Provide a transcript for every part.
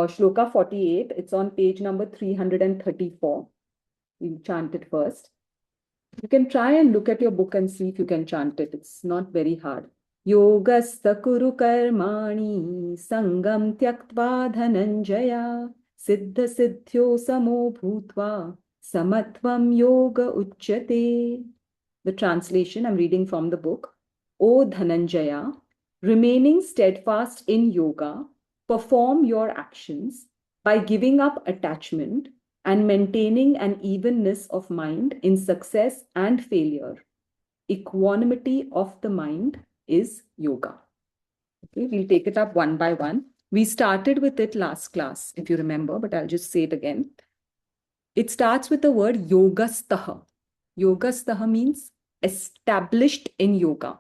Shloka 48. It's on page number 334. We'll chant it first. You can try and look at your book and see if you can chant it. It's not very hard. Yogastha kuru karmani sangam tyaktva dhananjaya siddha siddhyo samo bhutva samatvam yoga uchyate. The translation I'm reading from the book. O Dhananjaya, remaining steadfast in yoga, perform your actions by giving up attachment and maintaining an evenness of mind in success and failure. Equanimity of the mind is yoga. Okay, we'll take it up one by one. We started with it last class, if you remember, but I'll just say it again. It starts with the word yogastaha. Yogastaha means established in yoga.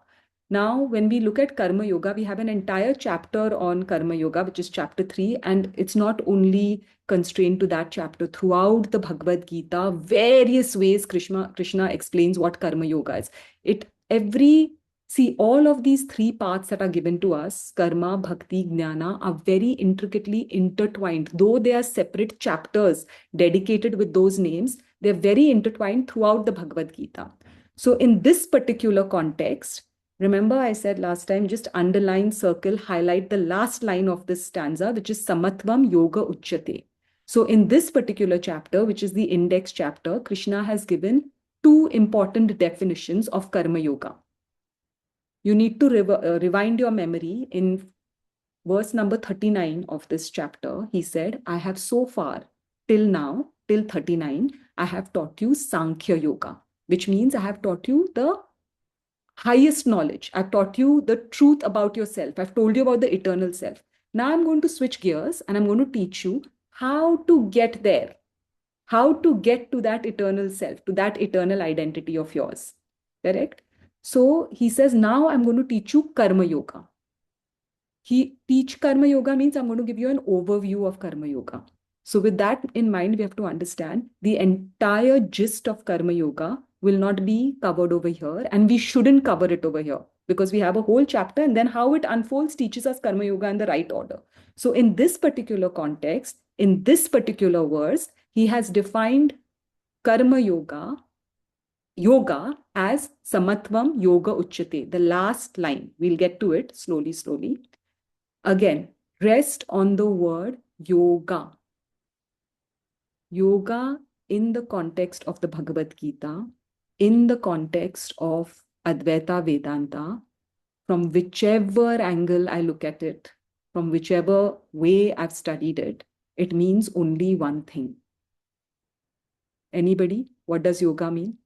Now, when we look at Karma Yoga, we have an entire chapter on Karma Yoga, which is chapter 3. And it's not only constrained to that chapter. Throughout the Bhagavad Gita, various ways Krishna explains what Karma Yoga is. See, all of these three paths that are given to us, karma, bhakti, jnana, are very intricately intertwined. Though they are separate chapters dedicated with those names, they're very intertwined throughout the Bhagavad Gita. So in this particular context, remember I said last time, just underline, circle, highlight the last line of this stanza, which is Samatvam Yoga Uchyate. So in this particular chapter, which is the index chapter, Krishna has given two important definitions of Karma Yoga. You need to rewind your memory. In verse number 39 of this chapter, he said, I have so far, till now, till 39, I have taught you Sankhya Yoga, which means I have taught you the highest knowledge. I've taught you the truth about yourself. I've told you about the eternal self. Now I'm going to switch gears and I'm going to teach you how to get there, how to get to that eternal self, to that eternal identity of yours. Correct? So he says, now I'm going to teach you Karma Yoga. Teach Karma Yoga means I'm going to give you an overview of Karma Yoga. So with that in mind, we have to understand the entire gist of Karma Yoga will not be covered over here, and we shouldn't cover it over here because we have a whole chapter, and then how it unfolds teaches us Karma Yoga in the right order. So in this particular context, in this particular verse, he has defined Karma Yoga as Samatvam Yoga Uchyate, the last line. We'll get to it slowly. Again, rest on the word yoga. Yoga in the context of the Bhagavad Gita, in the context of Advaita Vedanta, from whichever angle I look at it, from whichever way I've studied it, it means only one thing. Anybody? What does yoga mean?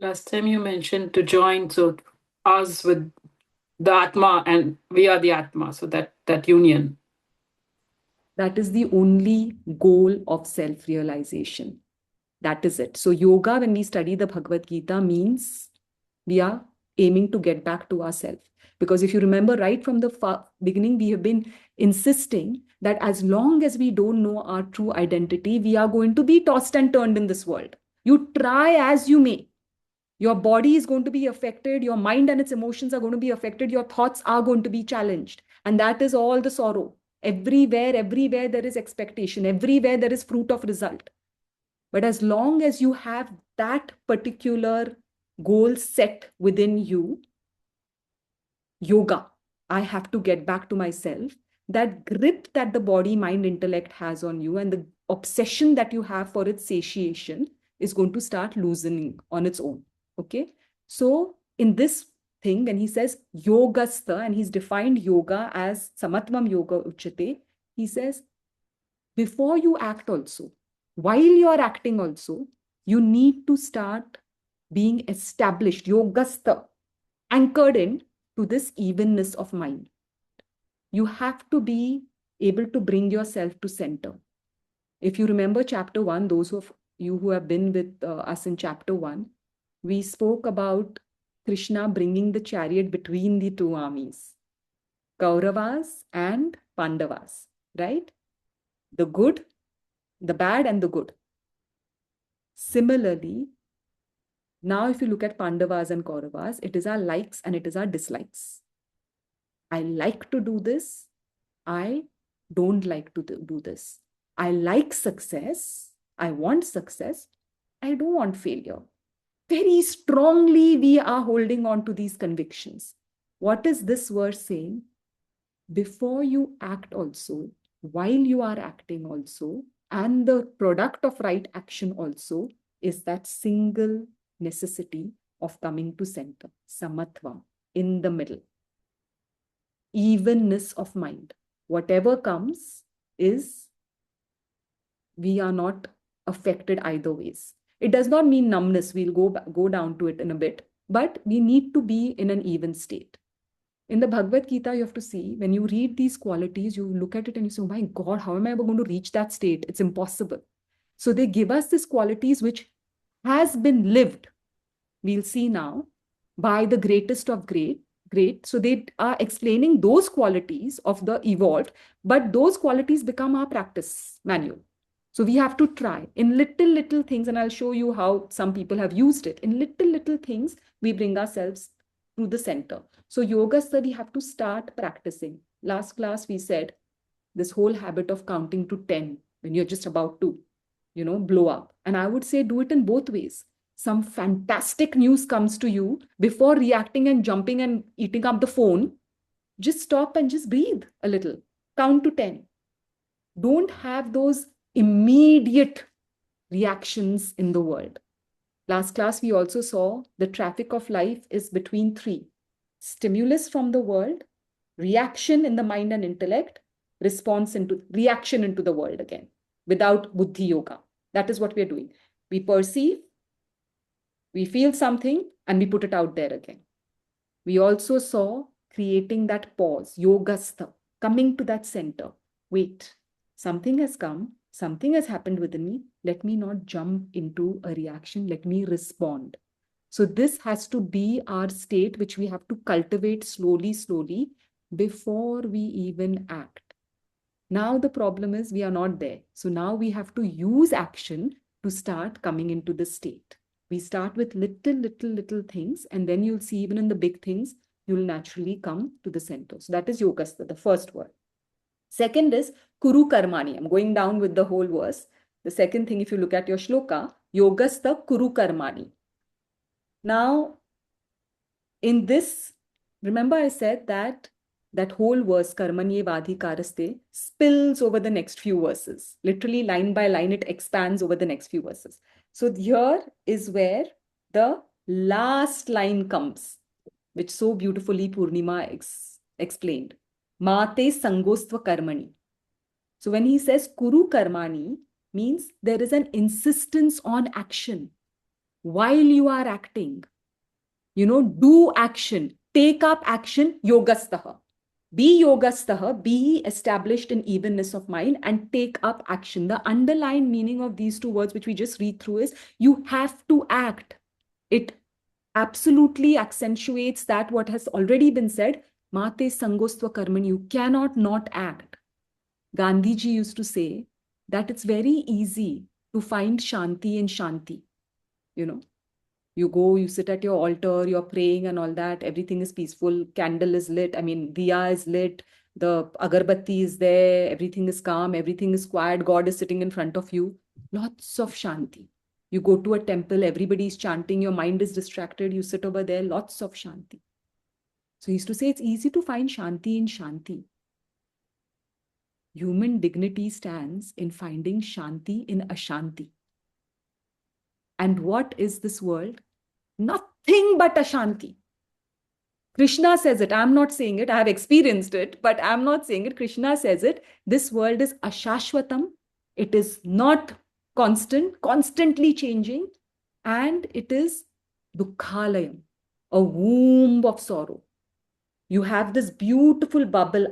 Last time you mentioned to join us with the Atma and we are the Atma, so that union. That is the only goal of self-realization. That is it. So yoga, when we study the Bhagavad Gita, means we are aiming to get back to ourselves. Because if you remember right from the beginning, we have been insisting that as long as we don't know our true identity, we are going to be tossed and turned in this world. You try as you may. Your body is going to be affected. Your mind and its emotions are going to be affected. Your thoughts are going to be challenged. And that is all the sorrow. Everywhere there is expectation. Everywhere there is fruit of result. But as long as you have that particular goal set within you, yoga, I have to get back to myself, that grip that the body, mind, intellect has on you and the obsession that you have for its satiation is going to start loosening on its own. Okay. So in this thing, when he says yogastha, and he's defined yoga as samatvam yoga uchyate, he says, before you act also, while you're acting also, you need to start being established, yogastha, anchored in to this evenness of mind. You have to be able to bring yourself to center. If you remember chapter 1, those of you who have been with us in chapter 1, we spoke about Krishna bringing the chariot between the two armies, Kauravas and Pandavas, right? The good, the bad and the good. Similarly, now if you look at Pandavas and Kauravas, it is our likes and it is our dislikes. I like to do this. I don't like to do this. I like success. I want success. I don't want failure. Very strongly, we are holding on to these convictions. What is this verse saying? Before you act also, while you are acting also, and the product of right action also is that single necessity of coming to center, samatva, in the middle, evenness of mind. Whatever comes is, we are not affected either ways. It does not mean numbness. We'll go down to it in a bit, but we need to be in an even state. In the Bhagavad Gita, you have to see, when you read these qualities, you look at it and you say, oh my God, how am I ever going to reach that state? It's impossible. So they give us these qualities which has been lived. We'll see now by the greatest of great. So they are explaining those qualities of the evolved, but those qualities become our practice manual. So we have to try in little things, and I'll show you how some people have used it. In little things, we bring ourselves to the center. So yoga, sir, we have to start practicing. Last class, we said this whole habit of counting to 10 when you're just about to, blow up. And I would say do it in both ways. Some fantastic news comes to you, before reacting and jumping and eating up the phone, just stop and just breathe a little. Count to 10. Don't have those immediate reactions in the world. Last class, we also saw the traffic of life is between three: stimulus from the world, reaction in the mind and intellect, reaction into the world again, without buddhi yoga. That is what we are doing. We perceive, we feel something, and we put it out there again. We also saw creating that pause, yogastha, coming to that center. Wait, something has come, something has happened within me. Let me not jump into a reaction. Let me respond. So this has to be our state, which we have to cultivate slowly, before we even act. Now the problem is we are not there. So now we have to use action to start coming into the state. We start with little things, and then you'll see even in the big things, you'll naturally come to the center. So that is yogastha, the first word. Second is kuru karmani. I'm going down with the whole verse. The second thing, if you look at your shloka, yogastha kuru karmani. Now, in this, remember I said that whole verse, karmanyevadhikaraste, spills over the next few verses. Literally, line by line, it expands over the next few verses. So here is where the last line comes, which so beautifully Purnima explained. Mate sangostva karmani. So when he says kuru karmani, means there is an insistence on action. While you are acting, do action, take up action, yogastaha. Be yogastaha, be established in evenness of mind, and take up action. The underlying meaning of these two words, which we just read through, is you have to act. It absolutely accentuates that what has already been said, mate sangostva karmani, you cannot not act. Gandhiji used to say that it's very easy to find shanti in shanti. You go, you sit at your altar, you're praying and all that. Everything is peaceful. Candle is lit. I mean, diya is lit. The agarbatti is there. Everything is calm. Everything is quiet. God is sitting in front of you. Lots of shanti. You go to a temple, everybody is chanting. Your mind is distracted. You sit over there. Lots of shanti. So he used to say it's easy to find shanti in shanti. Human dignity stands in finding shanti in ashanti. And what is this world? Nothing but ashanti. Krishna says it. I'm not saying it. I have experienced it, but I'm not saying it. Krishna says it. This world is ashashvatam. It is not constant, constantly changing. And it is dukkhalayam, a womb of sorrow. You have this beautiful bubble.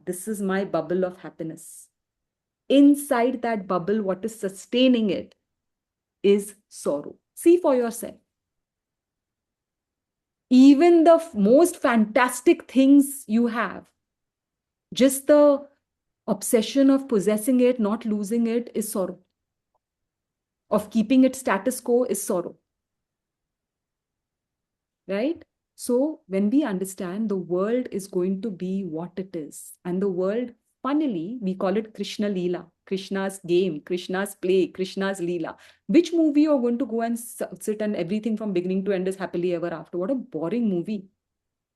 This is my bubble of happiness. Inside that bubble, what is sustaining it is sorrow. See for yourself. Even the most fantastic things you have, just the obsession of possessing it, not losing it, is sorrow. Of keeping it status quo is sorrow. Right? So when we understand the world is going to be what it is, and the world, funnily, we call it Krishna Leela, Krishna's game, Krishna's play, Krishna's Leela. Which movie you're going to go and sit and everything from beginning to end is happily ever after? What a boring movie.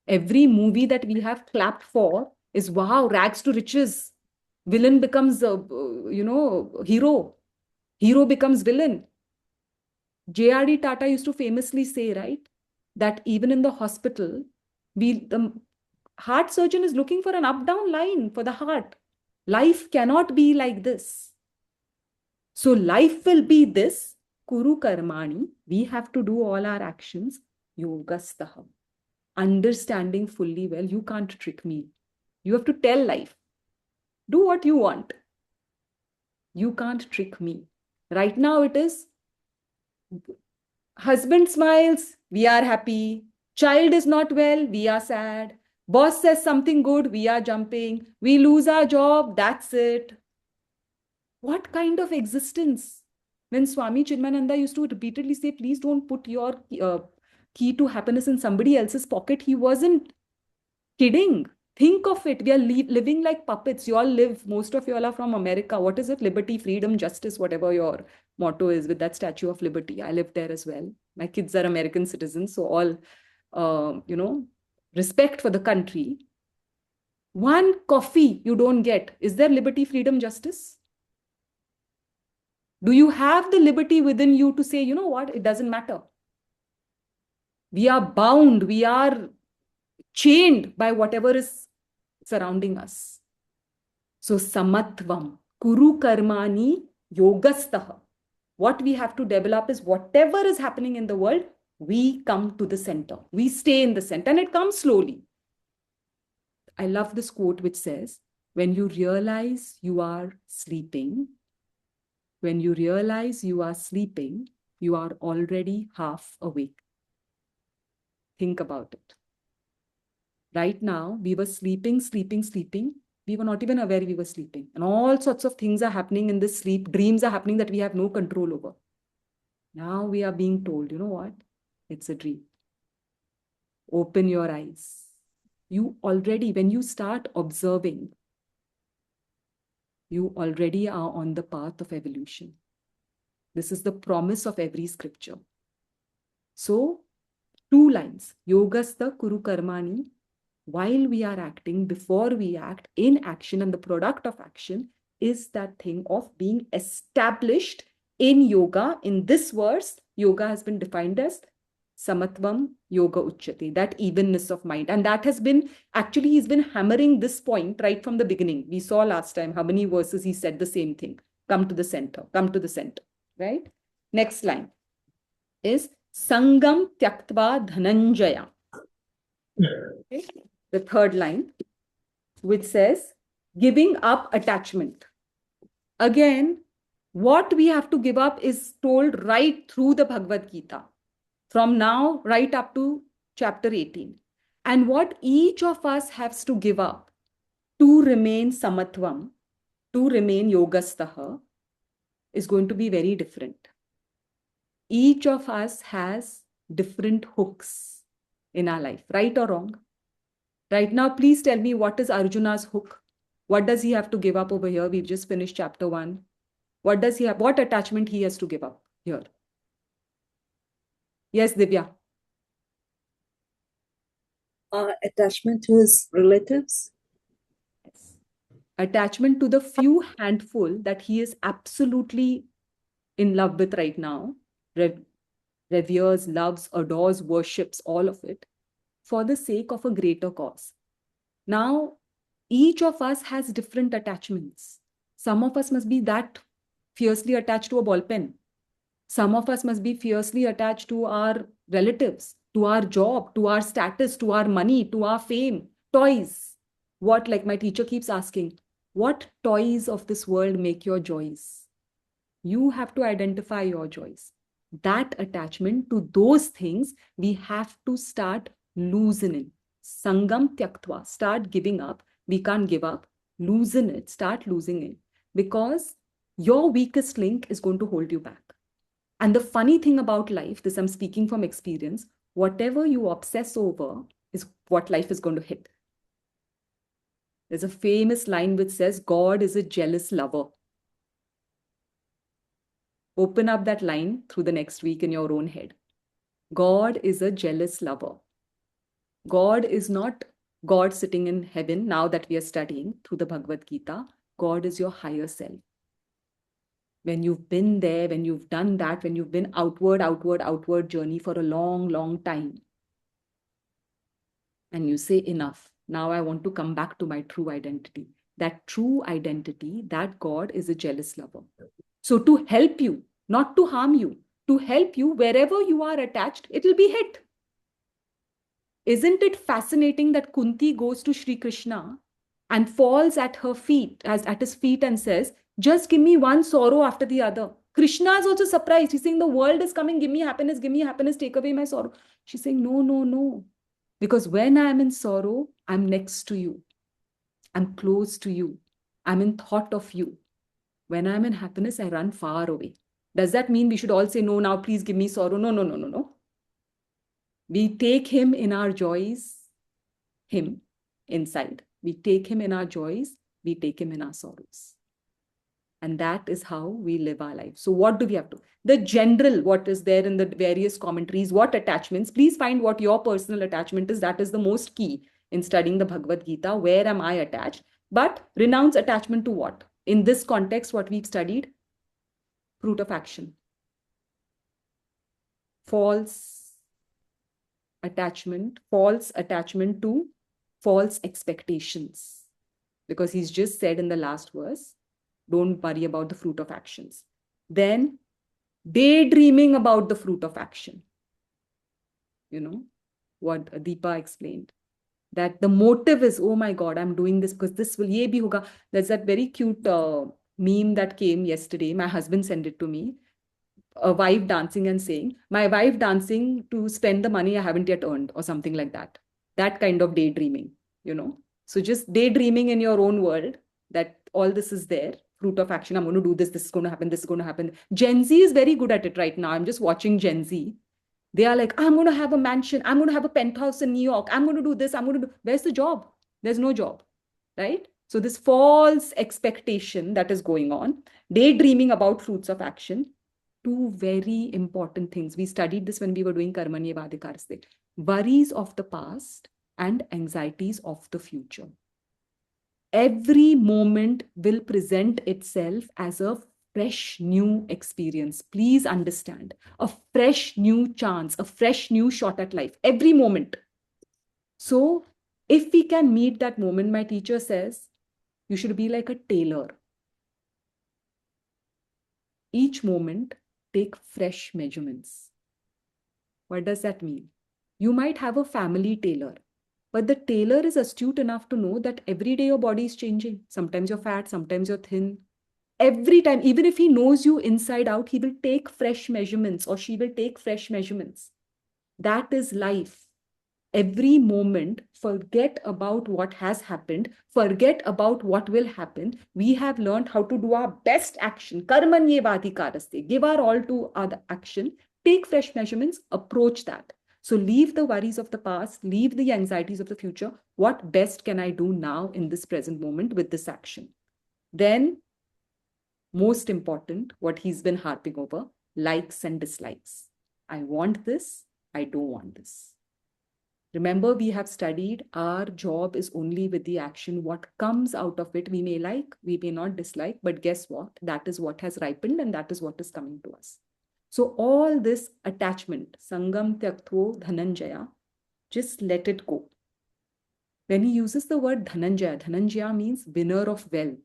Every movie that we have clapped for is, wow, rags to riches. Villain becomes, hero. Hero becomes villain. J.R.D. Tata used to famously say, right, that even in the hospital, the heart surgeon is looking for an up-down line for the heart. Life cannot be like this. So life will be this, Kuru Karmani. We have to do all our actions, Yogastaha. Understanding fully well, you can't trick me. You have to tell life, do what you want. You can't trick me. Right now it is, husband smiles, we are happy. Child is not well, we are sad. Boss says something good, we are jumping. We lose our job, that's it. What kind of existence? When Swami Chinmayananda used to repeatedly say, please don't put your key to happiness in somebody else's pocket, he wasn't kidding. Think of it. We are living like puppets. You all live, most of you all are from America. What is it? Liberty, freedom, justice, whatever your motto is with that Statue of Liberty. I live there as well. My kids are American citizens. So all, respect for the country. One coffee you don't get. Is there liberty, freedom, justice? Do you have the liberty within you to say, you know what? It doesn't matter. We are bound. We are chained by whatever is surrounding us. So samatvam, kuru karmani yogastaha. What we have to develop is whatever is happening in the world, we come to the center. We stay in the center and it comes slowly. I love this quote which says, when you realize you are sleeping, when you realize you are sleeping, you are already half awake. Think about it. Right now, we were sleeping. We were not even aware we were sleeping. And all sorts of things are happening in this sleep. Dreams are happening that we have no control over. Now we are being told, you know what? It's a dream. Open your eyes. You already, when you start observing, you already are on the path of evolution. This is the promise of every scripture. So, 2 lines. Yogastha kuru karmani. While we are acting, before we act, in action, and the product of action is that thing of being established in yoga. In this verse, yoga has been defined as samatvam yoga uchyate, that evenness of mind. And that has been, actually, he's been hammering this point right from the beginning. We saw last time how many verses he said the same thing. Come to the center, right? Next line is Sangam Tyaktva Dhananjaya. Okay. The 3rd line, which says, giving up attachment. Again, what we have to give up is told right through the Bhagavad Gita, from now right up to chapter 18. And what each of us has to give up to remain samatvam, to remain yogastaha, is going to be very different. Each of us has different hooks in our life, right or wrong. Right now, please tell me, what is Arjuna's hook? What does he have to give up over here? We've just finished chapter 1. What does he have? What attachment he has to give up here? Yes, Divya. Attachment to his relatives. Yes. Attachment to the few handful that he is absolutely in love with right now. Reveres, loves, adores, worships, all of it, for the sake of a greater cause. Now, each of us has different attachments. Some of us must be that fiercely attached to a ball pen. Some of us must be fiercely attached to our relatives, to our job, to our status, to our money, to our fame, toys. What, like my teacher keeps asking, what toys of this world make your joys? You have to identify your joys. That attachment to those things, we have to start loosening. Sangam tyaktva, start giving up. We can't give up. Loosen it, start losing it. Because your weakest link is going to hold you back. And the funny thing about life, this I'm speaking from experience, Whatever you obsess over is what life is going to hit. There's a famous line which says, God is a jealous lover. Open up that line through the next week in your own head. God is a jealous lover. God is not God sitting in heaven now that we are studying through the Bhagavad Gita. God is your higher self. When you've been there, when you've done that, when you've been outward journey for a long, long time, and you say, enough, now I want to come back to my true identity. That true identity, that God is a jealous lover. So to help you, not to harm you, to help you, wherever you are attached, it will be hit. Isn't it fascinating that Kunti goes to Sri Krishna and falls at her feet, at his feet, and says, just give me one sorrow after the other. Krishna is also surprised. He's saying, the world is coming, give me happiness, take away my sorrow. She's saying, no, no, no. Because when I'm in sorrow, I'm next to you. I'm close to you. I'm in thought of you. When I'm in happiness, I run far away. Does that mean we should all say, no, now please give me sorrow? No, no, no, no, no. We take him in our joys, him inside. We take him in our joys, we take him in our sorrows. And that is how we live our life. So what do we have to? The general, what is there in the various commentaries, what attachments, please find what your personal attachment is. That is the most key in studying the Bhagavad Gita. Where am I attached? But renounce attachment to what? In this context, what we've studied, fruit of action. False attachment to false expectations. Because he's just said in the last verse, don't worry about the fruit of actions. Then daydreaming about the fruit of action. You know, what Deepa explained. That the motive is, oh my God, I'm doing this because this will, ye bhi hoga. There's that very cute meme that came yesterday. My husband sent it to me. A wife dancing and saying, my wife dancing to spend the money I haven't yet earned, or something like that. That kind of daydreaming, you know. So just daydreaming in your own world that all this is there, fruit of action. I'm going to do this. This is going to happen. This is going to happen. Gen Z is very good at it right now. I'm just watching Gen Z. They are like, I'm going to have a mansion. I'm going to have a penthouse in New York. I'm going to do this. I'm going to do. Where's the job? There's no job, right? So this false expectation that is going on, daydreaming about fruits of action, two very important things. We studied this when we were doing Karmanyevadikarsde. Worries of the past and anxieties of the future. Every moment will present itself as a fresh new experience. Please understand, a fresh new chance, a fresh new shot at life, every moment. So if we can meet that moment, my teacher says, you should be like a tailor. Each moment, take fresh measurements. What does that mean? You might have a family tailor, but the tailor is astute enough to know that every day your body is changing. Sometimes you're fat, sometimes you're thin. Every time, even if he knows you inside out, he will take fresh measurements, or she will take fresh measurements. That is life. Every moment, forget about what has happened, forget about what will happen. We have learned how to do our best action. Karmanyevadikaraste. Give our all to our action. Take fresh measurements, approach that. So leave the worries of the past, leave the anxieties of the future. What best can I do now in this present moment with this action? Then, most important, what he's been harping over, likes and dislikes. I want this, I don't want this. Remember, we have studied our job is only with the action. What comes out of it, we may like, we may not dislike, but guess what? That is what has ripened and that is what is coming to us. So all this attachment, Sangam Tyaktvo Dhananjaya, just let it go. When he uses the word Dhananjaya, Dhananjaya means winner of wealth.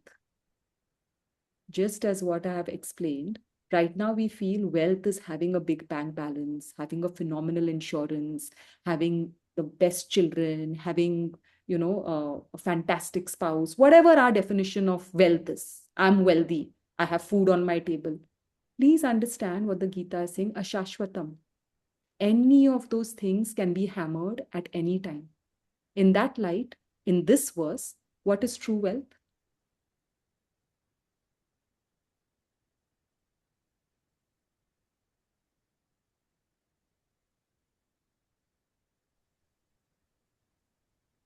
Just as what I have explained, right now we feel wealth is having a big bank balance, having a phenomenal insurance, having the best children, having, a fantastic spouse, whatever our definition of wealth is. I'm wealthy. I have food on my table. Please understand what the Gita is saying, ashashvatam. Any of those things can be hammered at any time. In that light, in this verse, what is true wealth?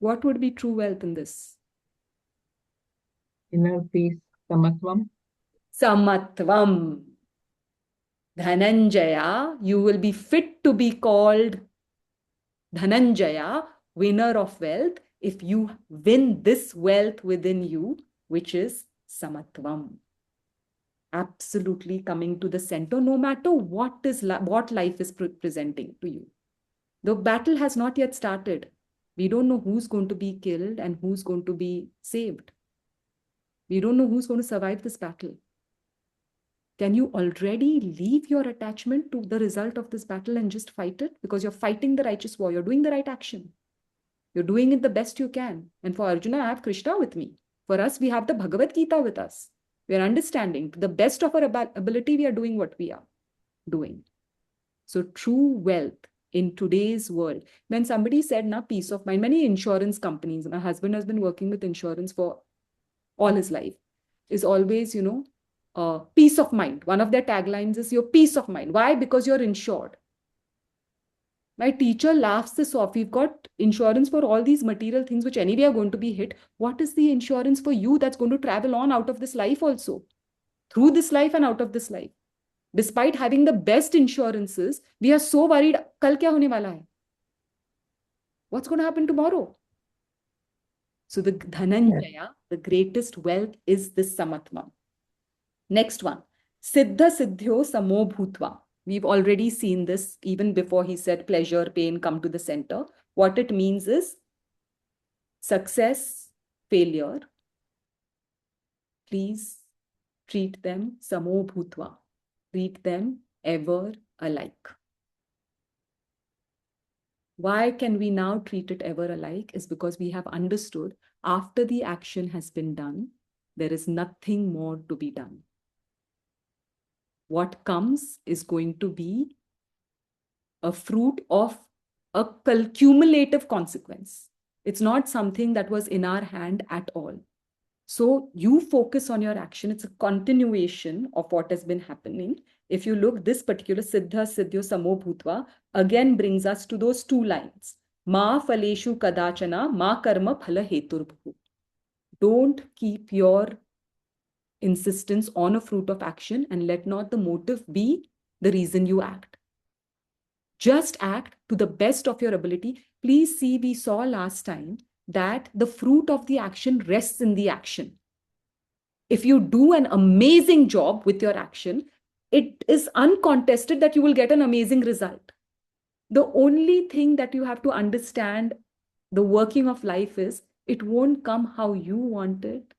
What would be true wealth in this? Inner peace, samatvam. Samatvam. Dhananjaya, you will be fit to be called Dhananjaya, winner of wealth, if you win this wealth within you, which is Samatvam. Absolutely coming to the center, no matter what life is presenting to you. The battle has not yet started. We don't know who's going to be killed and who's going to be saved. We don't know who's going to survive this battle. Can you already leave your attachment to the result of this battle and just fight it? Because you're fighting the righteous war. You're doing the right action. You're doing it the best you can. And for Arjuna, I have Krishna with me. For us, we have the Bhagavad Gita with us. We are understanding. To the best of our ability, we are doing what we are doing. So true wealth in today's world. When somebody said, na, peace of mind, many insurance companies, my husband has been working with insurance for all his life, is always, peace of mind. One of their taglines is your peace of mind. Why? Because you're insured. My teacher laughs this off. We've got insurance for all these material things which anyway are going to be hit. What is the insurance for you that's going to travel on out of this life also? Through this life and out of this life. Despite having the best insurances, we are so worried, kal kya hone wala hai? What's going to happen tomorrow? So the Dhananjaya, the greatest wealth is this Samatvam. Next one, Siddha Siddhyo Samo Bhutva. We've already seen this even before he said pleasure, pain, come to the center. What it means is success, failure. Please treat them Samo Bhutva. Treat them ever alike. Why can we now treat it ever alike? Is because we have understood after the action has been done, there is nothing more to be done. What comes is going to be a fruit of a cumulative consequence. It's not something that was in our hand at all. So you focus on your action. It's a continuation of what has been happening. If you look, this particular Siddha Siddhyo Samo Bhutva again brings us to those two lines. Ma phaleshu kadachana, ma karma phala heturbhu. Don't keep your insistence on a fruit of action and let not the motive be the reason you act. Just act to the best of your ability. Please see, we saw last time that the fruit of the action rests in the action. If you do an amazing job with your action, it is uncontested that you will get an amazing result. The only thing that you have to understand, the working of life is, it won't come how you want it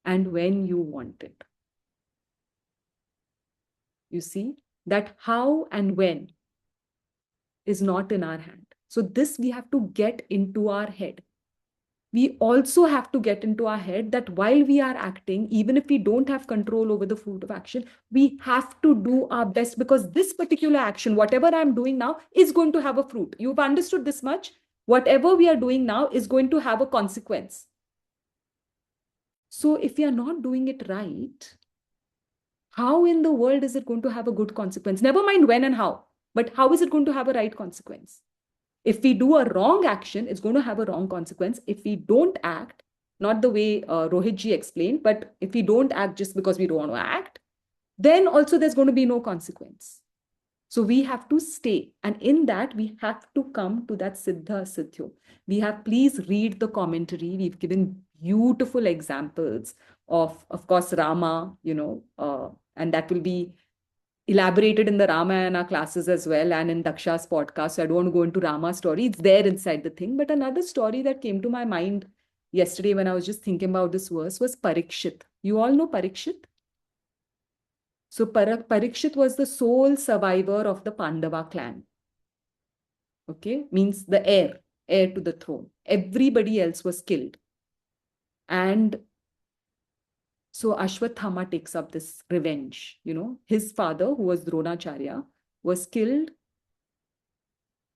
and when you want it. You see, that how and when is not in our hand. So this we have to get into our head. We also have to get into our head that while we are acting, even if we don't have control over the fruit of action, we have to do our best, because this particular action, whatever I'm doing now, is going to have a fruit. You've understood this much? Whatever we are doing now is going to have a consequence. So if we are not doing it right, how in the world is it going to have a good consequence? Never mind when and how, but how is it going to have a right consequence? If we do a wrong action, it's going to have a wrong consequence. If we don't act, not the way Rohitji explained, but if we don't act just because we don't want to act, then also there's going to be no consequence. So we have to stay. And in that, we have to come to that Siddha Siddhyo. We have, please read the commentary. We've given beautiful examples of course, Rama, and that will be elaborated in the Ramayana classes as well and in Daksha's podcast. So I don't want to go into Rama's story. It's there inside the thing. But another story that came to my mind yesterday when I was just thinking about this verse was Parikshit. You all know Parikshit? So Parikshit was the sole survivor of the Pandava clan. Okay, means the heir to the throne. Everybody else was killed. And so Ashwathama takes up this revenge. His father, who was Dronacharya, was killed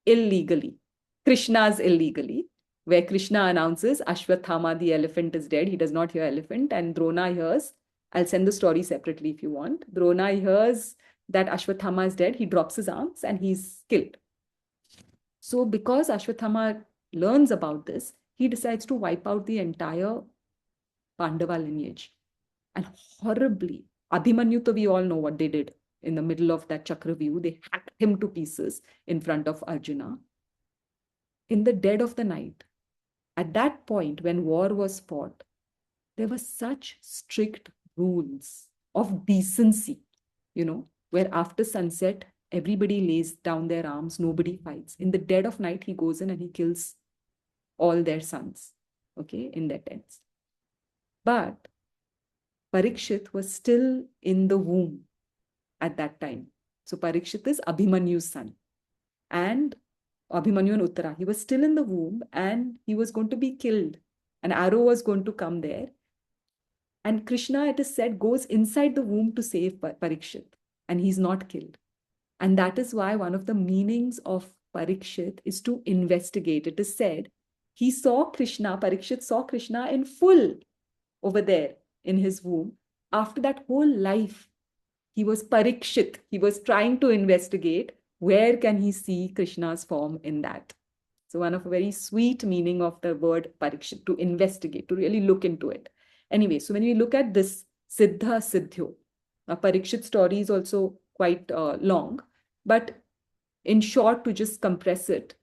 illegally. Krishna's illegally, where Krishna announces Ashwathama, the elephant, is dead. He does not hear elephant. And Drona hears, I'll send the story separately if you want. Drona hears that Ashwathama is dead. He drops his arms and he's killed. So because Ashwathama learns about this, he decides to wipe out the entire Pandava lineage. And horribly, Abhimanyu, we all know what they did in the middle of that Chakravyuh. They hacked him to pieces in front of Arjuna. In the dead of the night, at that point when war was fought, there were such strict rules of decency, where after sunset, everybody lays down their arms, nobody fights. In the dead of night, he goes in and he kills all their sons, in their tents. But Parikshit was still in the womb at that time. So Parikshit is Abhimanyu's son. And Abhimanyu and Uttara, he was still in the womb and he was going to be killed. An arrow was going to come there. And Krishna, it is said, goes inside the womb to save Parikshit. And he's not killed. And that is why one of the meanings of Parikshit is to investigate. It is said, he saw Krishna, Parikshit saw Krishna in full over there in his womb. After that whole life, he was Parikshit. He was trying to investigate where can he see Krishna's form in that. So one of a very sweet meaning of the word Parikshit, to investigate, to really look into it. Anyway, so when we look at this Siddha Siddhyo, Parikshit story is also quite long, but in short, to just compress it,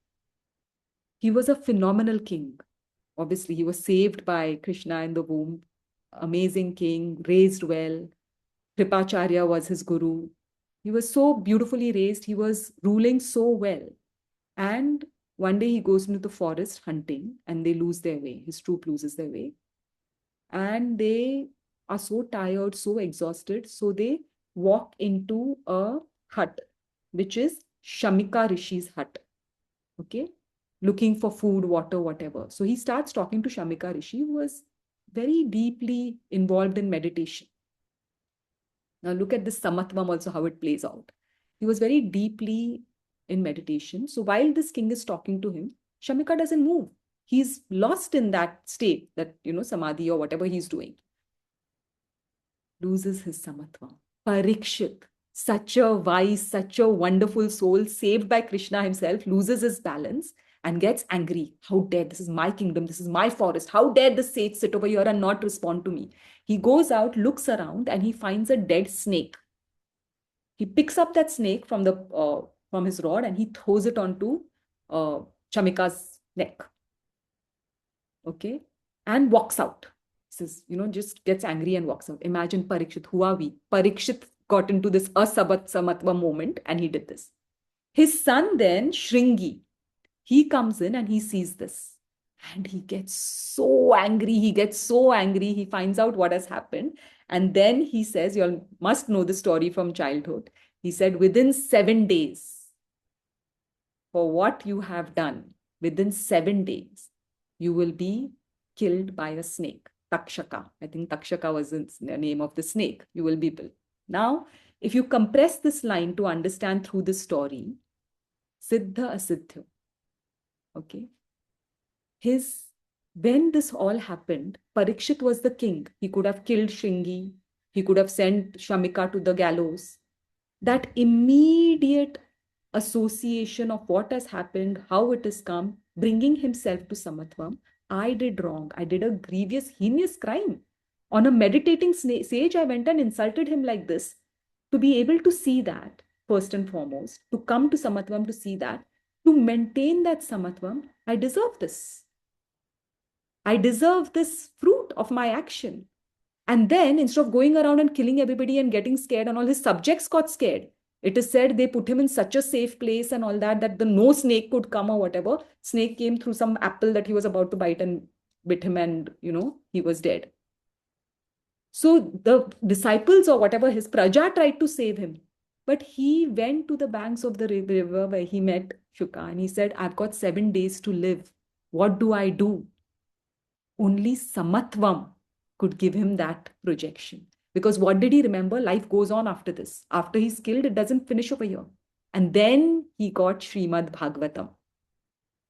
he was a phenomenal king. Obviously, he was saved by Krishna in the womb, amazing king, raised well. Kripacharya was his guru. He was so beautifully raised. He was ruling so well. And one day he goes into the forest hunting and they lose their way. His troop loses their way. And they are so tired, so exhausted. So they walk into a hut, which is Shamika Rishi's hut. Looking for food, water, whatever. So he starts talking to Shamika Rishi, who was very deeply involved in meditation. Now look at this Samatvam also, how it plays out. He was very deeply in meditation. So while this king is talking to him, Shamika doesn't move. He's lost in that state, that, samadhi or whatever he's doing. Loses his Samatvam. Parikshit, such a wise, such a wonderful soul, saved by Krishna himself, loses his balance and gets angry. How dare, this is my kingdom, this is my forest. How dare this sage sit over here and not respond to me? He goes out, looks around, and he finds a dead snake. He picks up that snake from his rod and he throws it onto Shamika's neck. And walks out. Says, just gets angry and walks out. Imagine Parikshit, who are we? Parikshit got into this asamatva moment and he did this. His son then, Shringi, he comes in and he sees this. And he gets so angry. He finds out what has happened. And then he says, you all must know the story from childhood. He said, within 7 days, for what you have done, within 7 days, you will be killed by a snake. Takshaka. I think Takshaka was the name of the snake. You will be killed. Now, if you compress this line to understand through the story, Siddha Asiddhyo. When this all happened, Parikshit was the king. He could have killed Shringi. He could have sent Shamika to the gallows. That immediate association of what has happened, how it has come, bringing himself to Samatvam. I did wrong. I did a grievous, heinous crime. On a meditating sage, I went and insulted him like this. To be able to see that, first and foremost, to come to Samatvam to see that, to maintain that Samatvam, I deserve this. I deserve this fruit of my action. And then instead of going around and killing everybody and getting scared, and all his subjects got scared. It is said they put him in such a safe place and all that no snake could come or whatever. Snake came through some apple that he was about to bite and bit him and, he was dead. So the disciples or whatever, his praja tried to save him. But he went to the banks of the river where he met Shuka and he said, I've got 7 days to live. What do I do? Only Samatvam could give him that projection. Because what did he remember? Life goes on after this. After he's killed, it doesn't finish over here. And then he got Srimad Bhagavatam.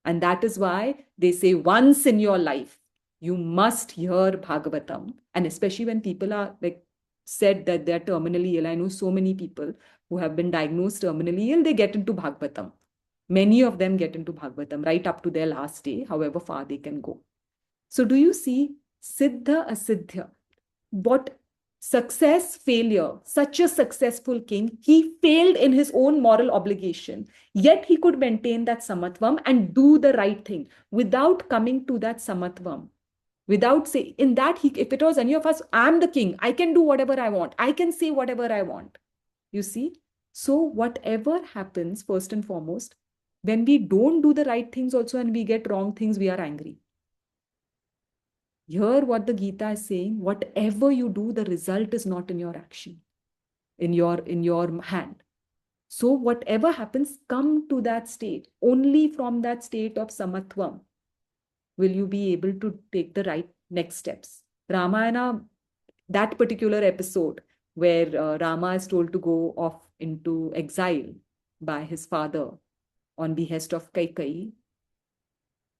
And that is why they say once in your life, you must hear Bhagavatam. And especially when people are said that they're terminally ill. I know so many people who have been diagnosed terminally ill, they get into Bhagavatam. Many of them get into Bhagavatam right up to their last day, however far they can go. So do you see Siddha Asiddhya? What success, failure, such a successful king, he failed in his own moral obligation, yet he could maintain that samatvam and do the right thing without coming to that samatvam. Without say, in that, if it was any of us, I'm the king, I can do whatever I want, I can say whatever I want. You see? So whatever happens, first and foremost, when we don't do the right things also and we get wrong things, we are angry. Here, what the Gita is saying, whatever you do, the result is not in your action, in your hand. So whatever happens, come to that state. Only from that state of samatvam will you be able to take the right next steps. Ramayana, that particular episode where Rama is told to go off into exile by his father on behest of Kaikeyi,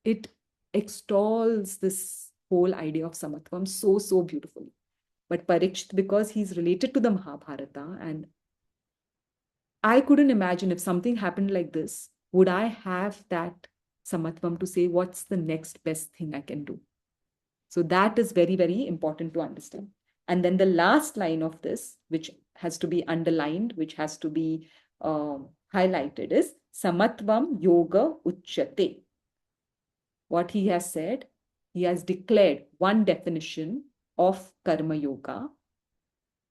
it extols this whole idea of samatvam so beautifully. But Parikshit, because he's related to the Mahabharata, and I couldn't imagine if something happened like this, would I have that samatvam to say, what's the next best thing I can do? So that is very important to understand. And then the last line of this, which has to be underlined, which has to be highlighted, is samatvam yoga uchyate. What he has said, he has declared one definition of karma yoga.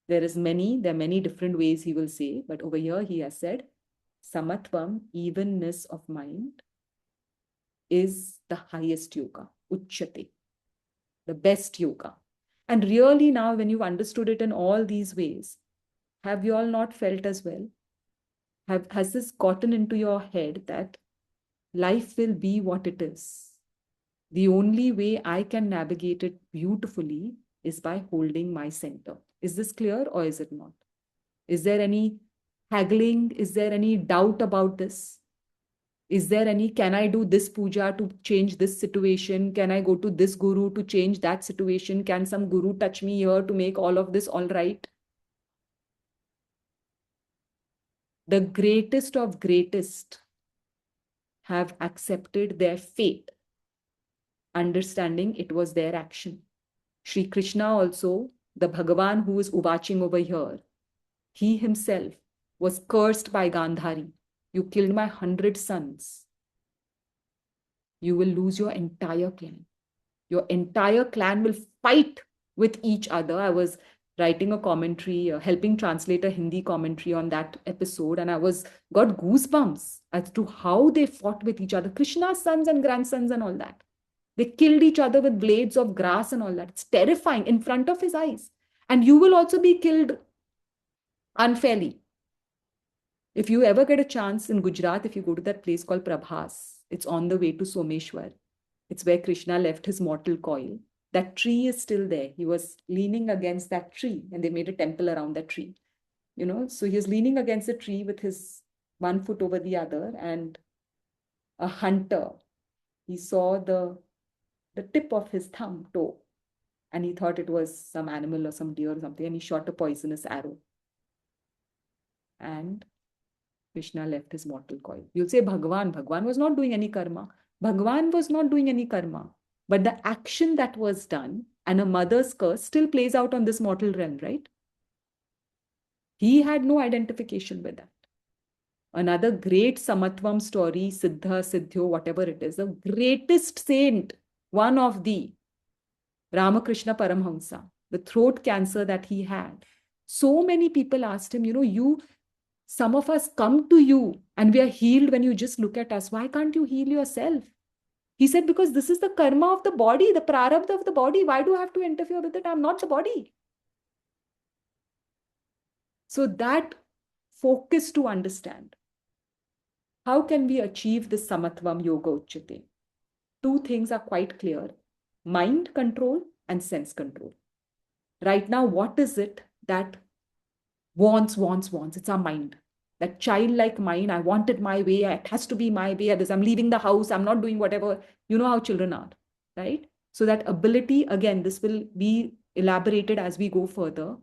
There are many different ways he will say, but over here he has said, samatvam, evenness of mind, is the highest yoga, uchyate, the best yoga. And really now, when you've understood it in all these ways, have you all not felt as well? Has this gotten into your head that life will be what it is? The only way I can navigate it beautifully is by holding my center. Is this clear or is it not? Is there any haggling? Is there any doubt about this? Is there any, can I do this puja to change this situation? Can I go to this guru to change that situation? Can some guru touch me here to make all of this all right? The greatest of greatest have accepted their fate, understanding it was their action. Sri Krishna also, the Bhagavan who is watching over here, he himself was cursed by Gandhari. You killed my 100 sons. You will lose your entire clan. Your entire clan will fight with each other. I was writing a commentary, helping translate a Hindi commentary on that episode, and I got goosebumps as to how they fought with each other. Krishna's sons and grandsons and all that. They killed each other with blades of grass and all that. It's terrifying in front of his eyes. And you will also be killed unfairly. If you ever get a chance in Gujarat, if you go to that place called Prabhas, it's on the way to Someshwar. It's where Krishna left his mortal coil. That tree is still there. He was leaning against that tree and they made a temple around that tree. So he was leaning against the tree with his one foot over the other, and a hunter, he saw the tip of his toe, and he thought it was some animal or some deer or something, and he shot a poisonous arrow. And Krishna left his mortal coil. You'll say Bhagwan was not doing any karma. Bhagwan was not doing any karma. But the action that was done and a mother's curse still plays out on this mortal realm, right? He had no identification with that. Another great Samatvam story, Siddha, Siddhyo, whatever it is, the greatest saint, one of the Ramakrishna Paramhamsa, the throat cancer that he had. So many people asked him, some of us come to you and we are healed when you just look at us. Why can't you heal yourself? He said, because this is the karma of the body, the prarabdha of the body. Why do I have to interfere with it? I'm not the body. So that focus to understand. How can we achieve this samatvam yoga uchyate? Two things are quite clear: mind control and sense control. Right now, what is it that wants? It's our mind. That childlike mind, I want it my way, it has to be my way, I'm leaving the house, I'm not doing whatever. You know how children are, right? So that ability, again, this will be elaborated as we go further.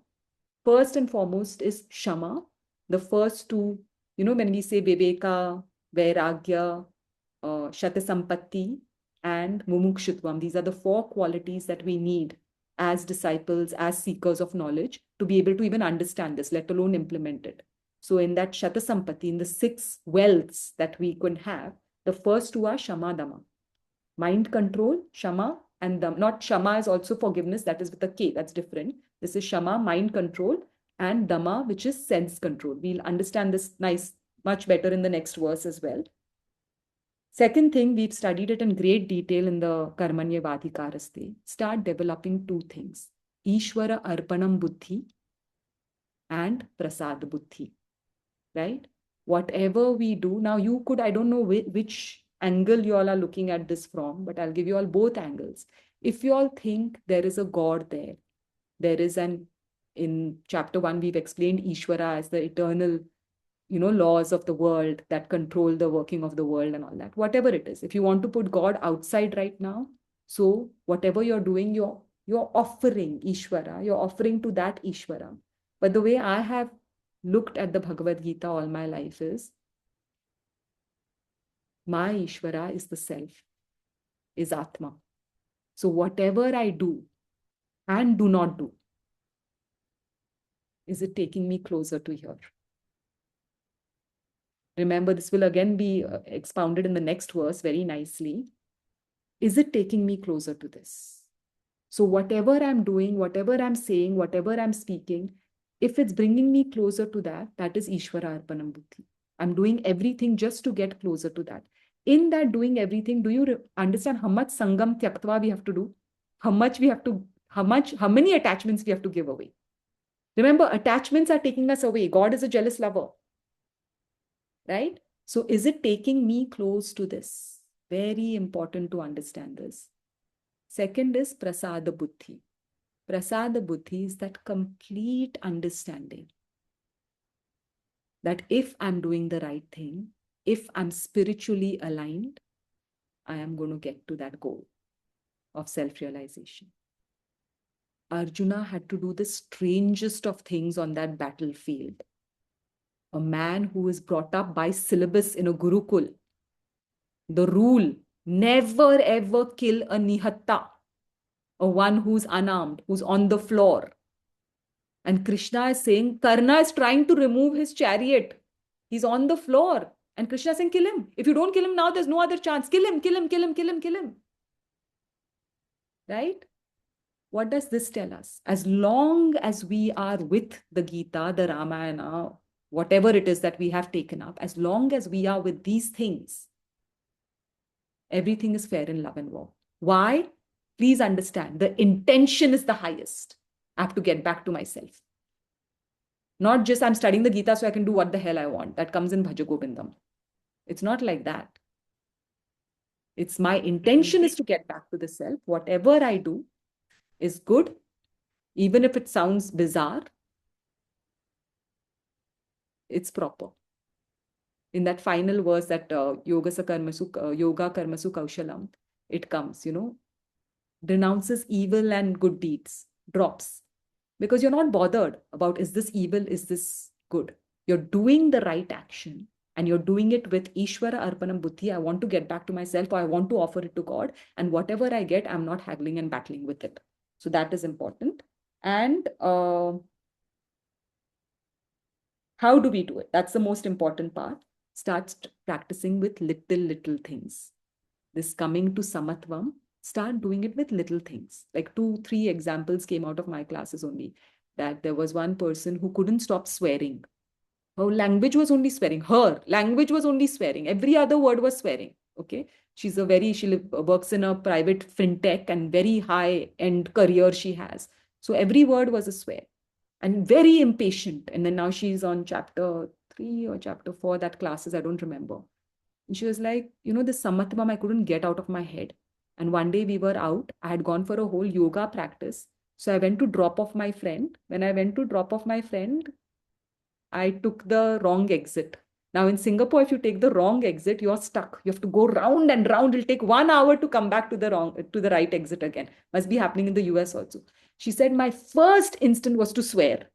First and foremost is Shama. The first two, when we say Viveka, Vairagya, Shatasampatti, and mumukshutvam. These are the 4 qualities that we need as disciples, as seekers of knowledge, to be able to even understand this, let alone implement it. So in that Shatasampati, in the 6 wealths that we could have, the first 2 are Shama Dama. Mind control, Shama, and Dama. Not Shama is also forgiveness, that is with a K, that's different. This is Shama, mind control, and Dama, which is sense control. We'll understand this much better in the next verse as well. Second thing, we've studied it in great detail in the Karmanya Vadhikaraste. Start developing 2 things, Ishvara Arpanam Buddhi and Prasad Buddhi, right? Whatever we do, now you could, I don't know which angle you all are looking at this from, but I'll give you all both angles. If you all think there is a God there is in chapter 1, we've explained Ishvara as the eternal, laws of the world that control the working of the world and all that, whatever it is. If you want to put God outside right now, so whatever you're doing, you're offering Ishvara, you're offering to that Ishvara. But the way I have looked at the Bhagavad Gita all my life is, my Ishvara is the self, is Atma. So whatever I do and do not do, is it taking me closer to here? Remember, this will again be expounded in the next verse very nicely. Is it taking me closer to this? So whatever I'm doing, whatever I'm saying, whatever I'm speaking, if it's bringing me closer to that, that is Ishvara Arpanam Buddhi. I'm doing everything just to get closer to that. In that doing everything, do you understand how much Sangam Tyaktva we have to do? How many attachments we have to give away? Remember, attachments are taking us away. God is a jealous lover. Right? So is it taking me close to this? Very important to understand this. Second is Prasada Buddhi. Prasada Buddhi is that complete understanding that if I'm doing the right thing, if I'm spiritually aligned, I am going to get to that goal of self-realization. Arjuna had to do the strangest of things on that battlefield. A man who is brought up by syllabus in a Gurukul. The rule, never ever kill a nihatta, a one who's unarmed, who's on the floor. And Krishna is saying, Karna is trying to remove his chariot. He's on the floor. And Krishna is saying, kill him. If you don't kill him now, there's no other chance. Kill him, kill him, kill him, kill him, kill him. Right? What does this tell us? As long as we are with the Gita, the Ramayana, whatever it is that we have taken up, as long as we are with these things, everything is fair in love and war. Why? Please understand, the intention is the highest. I have to get back to myself. Not just I'm studying the Gita so I can do what the hell I want. That comes in Bhaja Govindam. It's not like that. It's my intention is to get back to the self. Whatever I do is good, even if it sounds bizarre, it's proper. In that final verse that yoga karmasu kaushalam, it comes, denounces evil and good deeds, drops. Because you're not bothered about, is this evil, is this good? You're doing the right action and you're doing it with Ishvara Arpanam Buddhi. I want to get back to myself, or I want to offer it to God. And whatever I get, I'm not haggling and battling with it. So that is important. And how do we do it? That's the most important part. Start practicing with little things. This coming to Samatvam, start doing it with little things. Like 2-3 examples came out of my classes only. That there was one person who couldn't stop swearing. Her language was only swearing. Her language was only swearing. Every other word was swearing. Okay. She works in a private fintech and very high-end career she has. So every word was a swear. And very impatient. And then now she's on chapter 3 or chapter 4, that classes, I don't remember. And she was like, this Samatvam I couldn't get out of my head. And one day we were out. I had gone for a whole yoga practice. So I went to drop off my friend. When I went to drop off my friend, I took the wrong exit. Now in Singapore, if you take the wrong exit, you're stuck. You have to go round and round. It'll take 1 hour to come back to the right exit again. Must be happening in the US also. She said, my first instinct was to swear.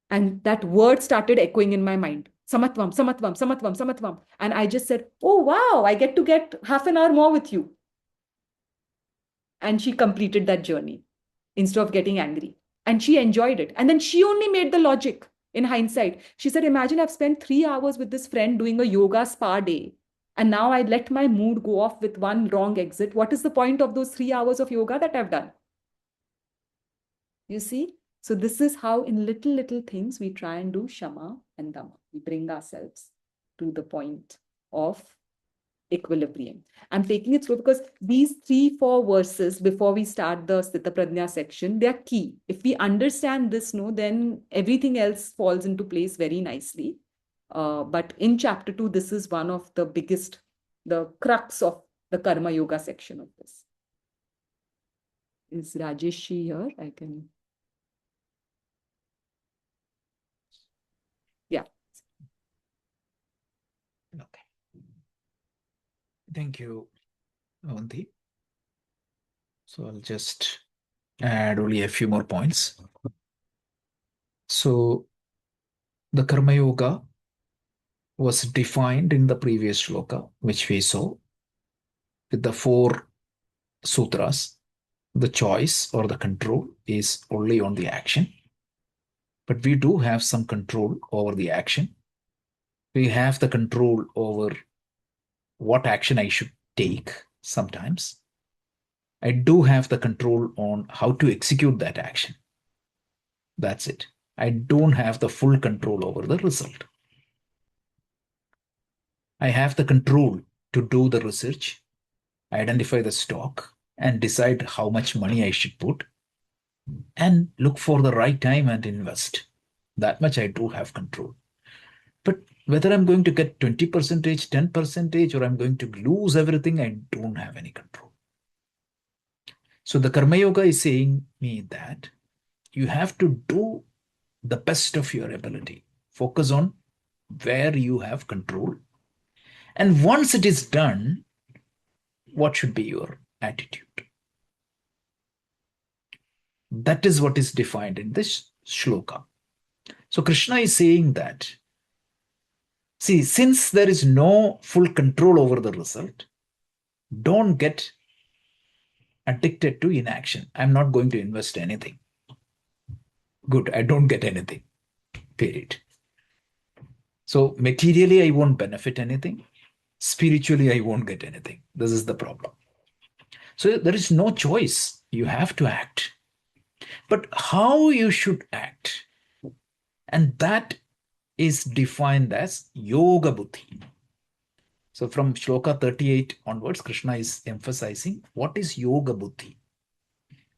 And that word started echoing in my mind. Samatvam, samatvam, samatvam, samatvam. And I just said, oh, wow, I get to get half an hour more with you. And she completed that journey instead of getting angry. And she enjoyed it. And then she only made the logic in hindsight. She said, imagine I've spent 3 hours with this friend doing a yoga spa day. And now I let my mood go off with one wrong exit. What is the point of those 3 hours of yoga that I've done? You see? So this is how in little things we try and do Shama and Dama. We bring ourselves to the point of equilibrium. I'm taking it slow because these 3-4 verses before we start the Sthita Prajna section, they are key. If we understand this, no, then everything else falls into place very nicely. But in chapter 2, this is one of the biggest, the crux of the Karma Yoga section of this. Is Rajesh here? I can. Yeah. Okay. Thank you, Avanti. So I'll just add only a few more points. So the Karma Yoga was defined in the previous shloka, which we saw with the 4 sutras. The choice or the control is only on the action. But we do have some control over the action. We have the control over what action I should take sometimes. I do have the control on how to execute that action. That's it. I don't have the full control over the result. I have the control to do the research, identify the stock, and decide how much money I should put, and look for the right time and invest. That much I do have control. But whether I'm going to get 20%, 10%, or I'm going to lose everything, I don't have any control. So the Karma Yoga is saying me that you have to do the best of your ability. Focus on where you have control. And once it is done, what should be your attitude? That is what is defined in this shloka. So Krishna is saying that, see, since there is no full control over the result, don't get addicted to inaction. I'm not going to invest anything. Good, I don't get anything. Period. So materially, I won't benefit anything. Spiritually, I won't get anything. This is the problem. So there is no choice. You have to act. But how you should act, and that is defined as yoga buddhi. So from shloka 38 onwards, Krishna is emphasizing what is yoga buddhi.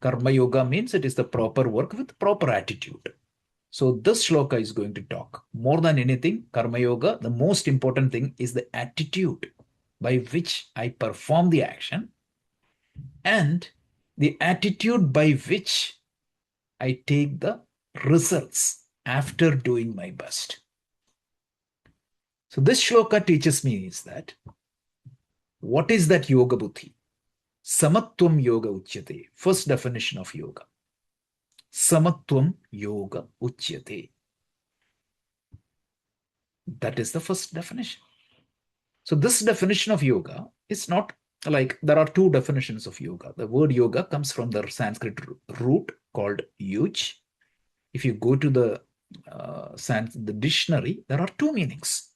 Karma yoga means it is the proper work with proper attitude. So this shloka is going to talk more than anything. Karma yoga, the most important thing is the attitude by which I perform the action, and the attitude by which I take the results after doing my best. So this shloka teaches me is that what is that yoga buddhi? Samatvam yoga uchyate. First definition of yoga. Samatvam yoga uchyate. That is the first definition. So this definition of yoga is not like there are 2 definitions of yoga. The word yoga comes from the Sanskrit root called yuj. If you go to the dictionary, there are 2 meanings.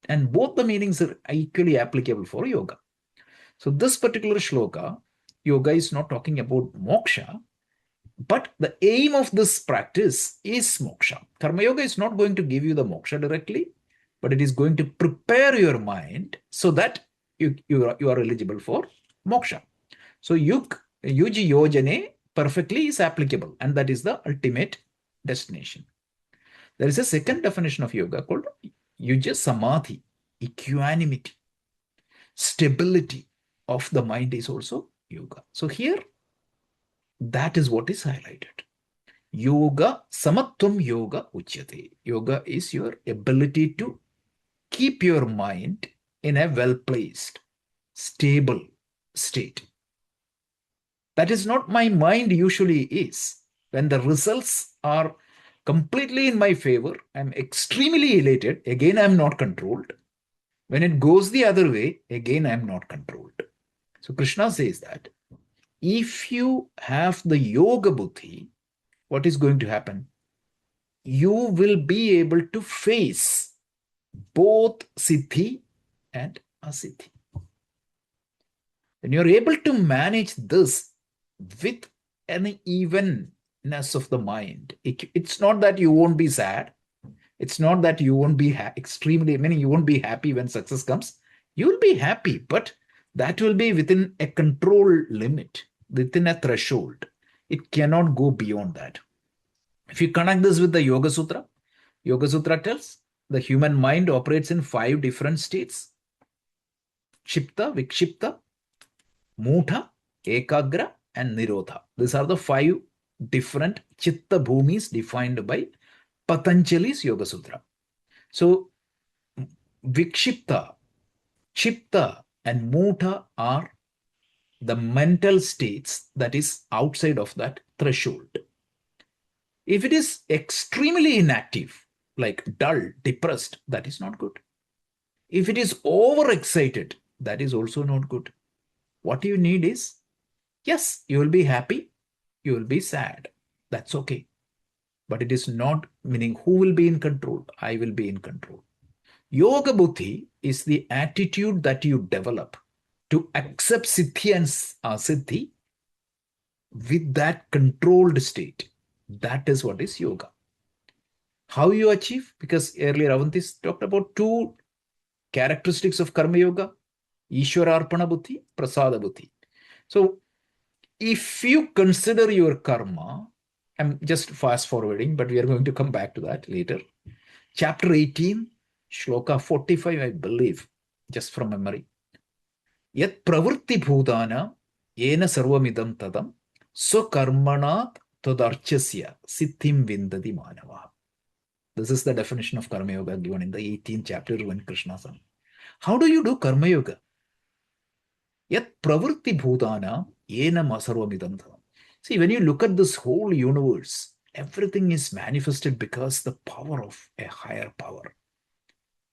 And both the meanings are equally applicable for yoga. So this particular shloka, yoga is not talking about moksha, but the aim of this practice is moksha. Karma yoga is not going to give you the moksha directly, but it is going to prepare your mind so that you are eligible for moksha. So yuji yojane perfectly is applicable, and that is the ultimate destination. There is a second definition of yoga called yuja samadhi, equanimity, stability of the mind is also yoga. So here, that is what is highlighted. Yoga, samatvam yoga uchyate. Yoga is your ability to keep your mind in a well-placed, stable state. That is not my mind usually is. When the results are completely in my favor, I'm extremely elated, again I'm not controlled. When it goes the other way, again I'm not controlled. So Krishna says that if you have the yoga buddhi, what is going to happen? You will be able to face both siddhi and asiddhi. When you're able to manage this with an evenness of the mind, it's not that you won't be sad. It's not that you won't be extremely, meaning you won't be happy when success comes. You will be happy, but that will be within a control limit, within a threshold. It cannot go beyond that. If you connect this with the Yoga Sutra tells the human mind operates in 5 different states: Kshipta, Vikshipta, Mudha, Ekagra, and Nirodha. These are the 5 different Chitta Bhumis defined by Patanjali's Yoga Sutra. So, Vikshipta, Chipta, and Mudha are the mental states that is outside of that threshold. If it is extremely inactive, like dull, depressed, that is not good. If it is overexcited, that is also not good. What you need is, yes, you will be happy, you will be sad. That's okay. But it is not meaning who will be in control. I will be in control. Yoga buddhi is the attitude that you develop to accept siddhi and asiddhi with that controlled state. That is what is yoga. How you achieve? Because earlier Avantis talked about 2 characteristics of karma yoga: Ishwararpana buddhi, prasada buddhi. So if you consider your karma, I'm just fast forwarding, but we are going to come back to that later. Chapter 18, Slokha 45, I believe, just from memory. Yat pravritti bhutana yena sarvamidam tadam swakarmanat tadarchasya siddhim vindati manava. This is the definition of karma yoga given in the 18th chapter when Krishna said. How do you do karma yoga? Yat pravritti bhutana yena sarvamidam tadam. See, when you look at this whole universe, everything is manifested because the power of a higher power,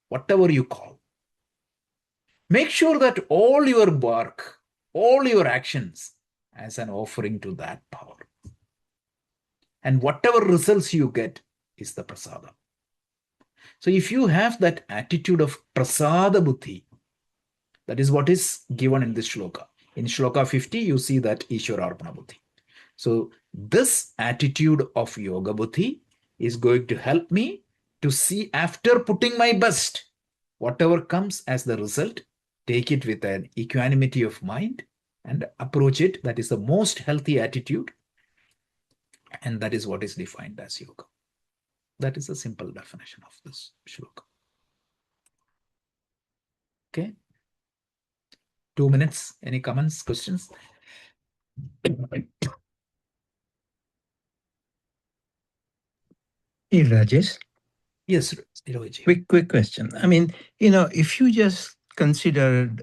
whatever you call. Make sure that all your work, all your actions as an offering to that power. And whatever results you get is the prasada. So if you have that attitude of prasada buddhi, that is what is given in this shloka. In shloka 50, you see that Ishwararpana buddhi. So this attitude of yoga buddhi is going to help me to see, after putting my best, whatever comes as the result, take it with an equanimity of mind and approach it. That is the most healthy attitude. And that is what is defined as yoga. That is a simple definition of this shloka. Okay. 2 minutes. Any comments, questions? Hey, Rajesh. Yes, Hiroji. Quick question. I mean, if you just considered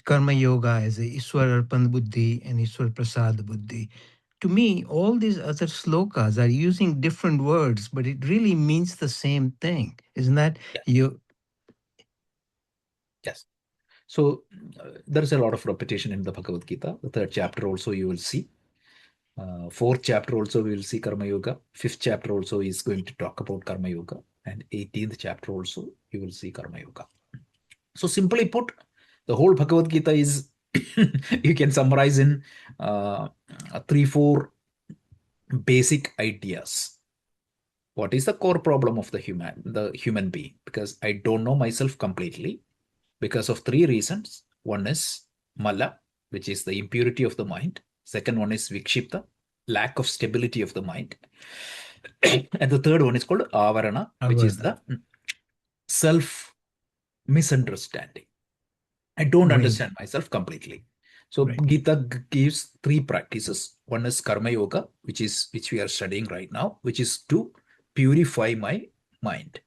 karma yoga as a Ishwararpan buddhi and Ishwar prasad buddhi, to me, all these other slokas are using different words, but it really means the same thing. Isn't that you? Yes. So there is a lot of repetition in the Bhagavad Gita. The 3rd chapter also you will see. 4th chapter also we will see Karma Yoga. 5th chapter also is going to talk about Karma Yoga. And 18th chapter also you will see Karma Yoga. So simply put, the whole Bhagavad Gita is, you can summarize in 3-4 basic ideas. What is the core problem of the human being? Because I don't know myself completely because of 3 reasons. One is mala, which is the impurity of the mind. Second one is vikshipta, lack of stability of the mind. And the third one is called avarana, which is the self misunderstanding. I don't understand myself completely. So Gita gives 3 practices. One is karma yoga, which we are studying right now, which is to purify my mind.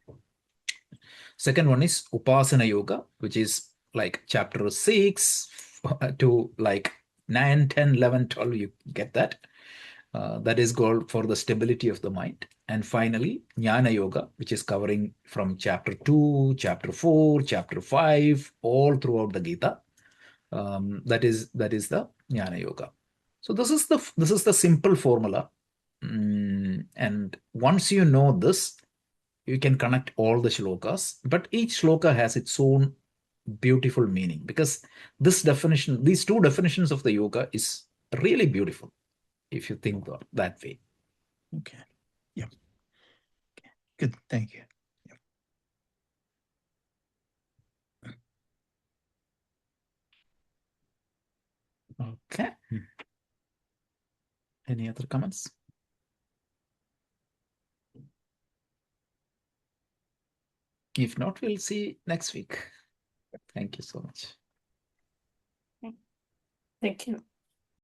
Second one is upasana yoga, which is like chapter 6 to like 9, 10, 11, 12, you get that. that is called for the stability of the mind. And finally, Jnana Yoga, which is covering from chapter 2, chapter 4, chapter 5, all throughout the Gita. That is the Jnana Yoga. So this is the simple formula. And once you know this, you can connect all the shlokas, but each shloka has its own beautiful meaning, because these two definitions of the yoga is really beautiful if you think that way. Okay. Yeah. Okay. Good. Thank you. Okay. Any other comments? If not, we'll see next week. Thank you so much. Thank you.